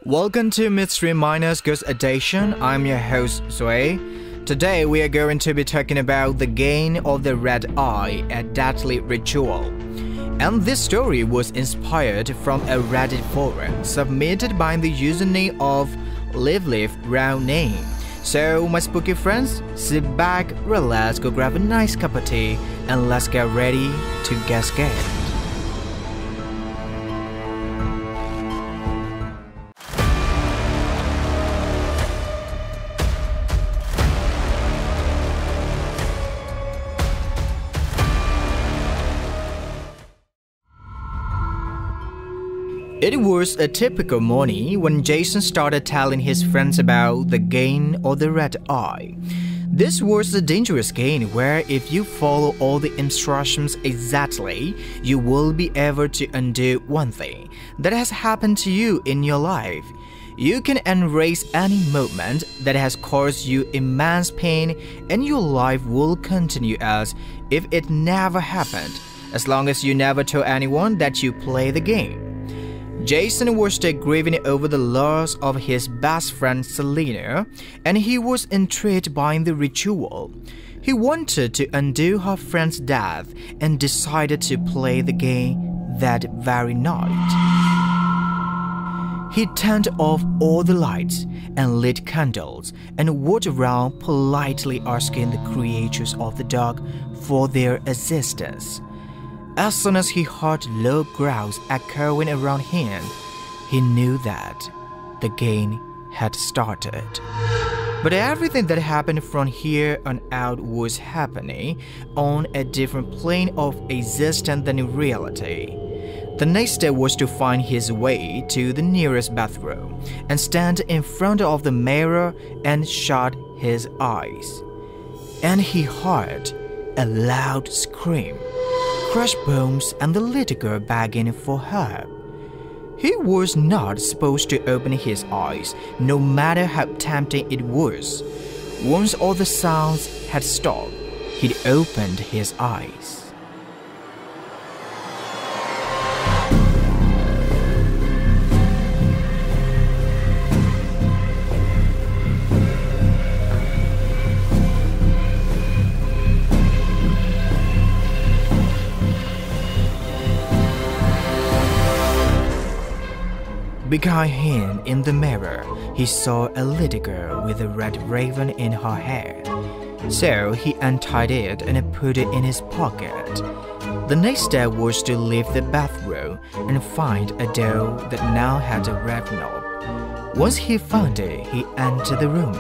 Welcome to Mystery Miners Ghost Edition. I'm your host, Zoe. Today we are going to be talking about the gain of the red eye, a deadly ritual. And this story was inspired from a Reddit forum submitted by the username of LiveLiveRoundName. So my spooky friends, sit back, relax, go grab a nice cup of tea, and let's get ready to get scared. It was a typical morning when Jason started telling his friends about the gain of the red eye. This was a dangerous gain where if you follow all the instructions exactly, you will be able to undo one thing that has happened to you in your life. You can erase any moment that has caused you immense pain, and your life will continue as if it never happened, as long as you never told anyone that you play the game. Jason was still grieving over the loss of his best friend Selena, and he was intrigued by the ritual. He wanted to undo her friend's death and decided to play the game that very night. He turned off all the lights and lit candles and walked around politely asking the creatures of the dark for their assistance. As soon as he heard low growls echoing around him, he knew that the game had started. But everything that happened from here on out was happening on a different plane of existence than in reality. The next step was to find his way to the nearest bathroom and stand in front of the mirror and shut his eyes. And he heard a loud scream, crushed bones, and the little girl begging for help. He was not supposed to open his eyes, no matter how tempting it was. Once all the sounds had stopped, he opened his eyes. Behind him in the mirror, he saw a little girl with a red raven in her hair. So he untied it and put it in his pocket. The next step was to leave the bathroom and find a door that now had a red knob. Once he found it, he entered the room.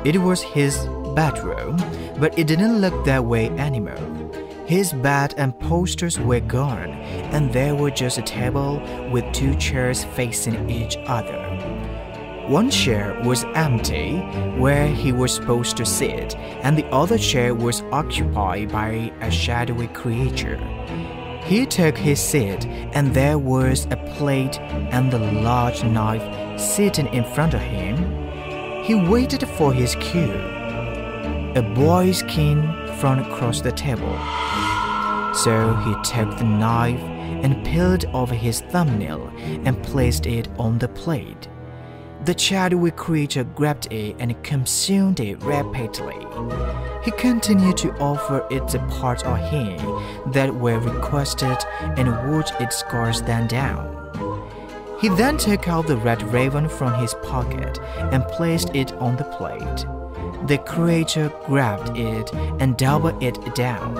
It was his bedroom, but it didn't look that way anymore. His bed and posters were gone, and there was just a table with two chairs facing each other. One chair was empty, where he was supposed to sit, and the other chair was occupied by a shadowy creature. He took his seat, and there was a plate and a large knife sitting in front of him. He waited for his cue. A boy's came from across the table. So he took the knife and peeled off his thumbnail and placed it on the plate. The shadowy creature grabbed it and consumed it rapidly. He continued to offer it the parts of him that were requested and watched its scars stand down. He then took out the red raven from his pocket and placed it on the plate. The creature grabbed it and doubled it down,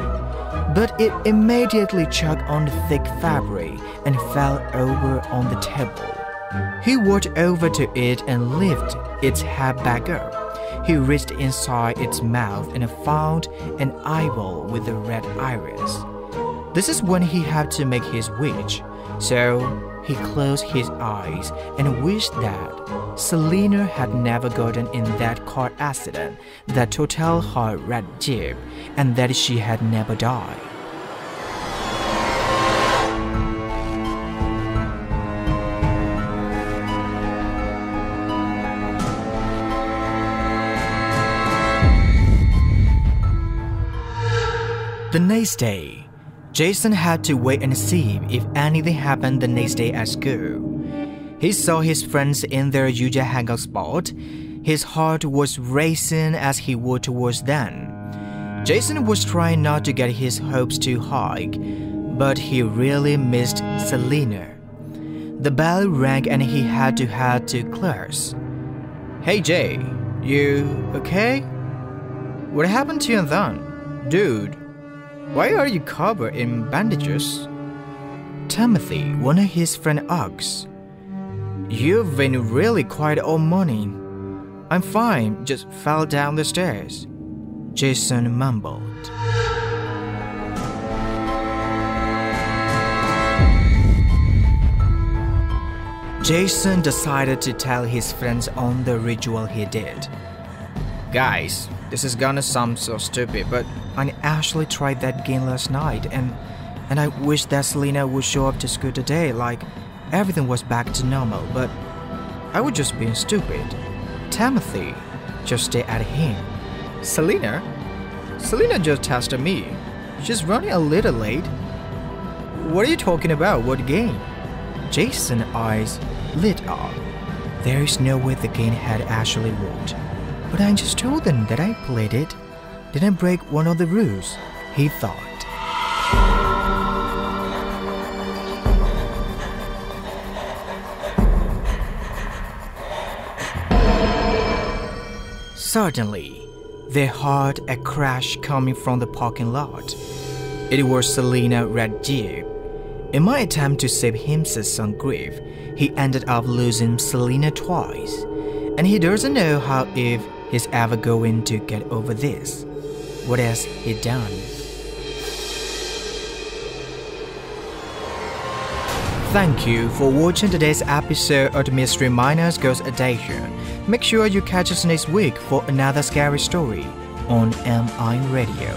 but it immediately choked on the thick fabric and fell over on the table. He walked over to it and lifted its head back up. He reached inside its mouth and found an eyeball with a red iris. This is when he had to make his wish, so he closed his eyes and wished that Selena had never gotten in that car accident that totaled her red Jeep and that she had never died. The next day, Jason had to wait and see if anything happened the next day at school. He saw his friends in their usual hangout spot. His heart was racing as he walked towards them. Jason was trying not to get his hopes too high, but he really missed Selena. The bell rang and he had to head to Claire's. "Hey Jay, you okay? What happened to you then? Dude, why are you covered in bandages?" Timothy, one of his friends, asked. "You've been really quiet all morning." "I'm fine, just fell down the stairs," Jason mumbled. Jason decided to tell his friends on the ritual he did. "Guys, this is gonna sound so stupid, but I actually tried that game last night and I wish that Selena would show up to school today like everything was back to normal, but I was just being stupid." Timothy just stared at him. Selena just tested me. She's running a little late." "What are you talking about? What game?" Jason's eyes lit up. There is no way the game had actually worked. "But I just told them that I played it. Didn't break one of the rules," he thought. Suddenly, they heard a crash coming from the parking lot. It was Selena's red Jeep. In my attempt to save himself some grief, he ended up losing Selena twice, and he doesn't know how if he's ever going to get over this. What has he done? Thank you for watching today's episode of the Mystery Miners Ghost Edition. Make sure you catch us next week for another scary story on MI Radio.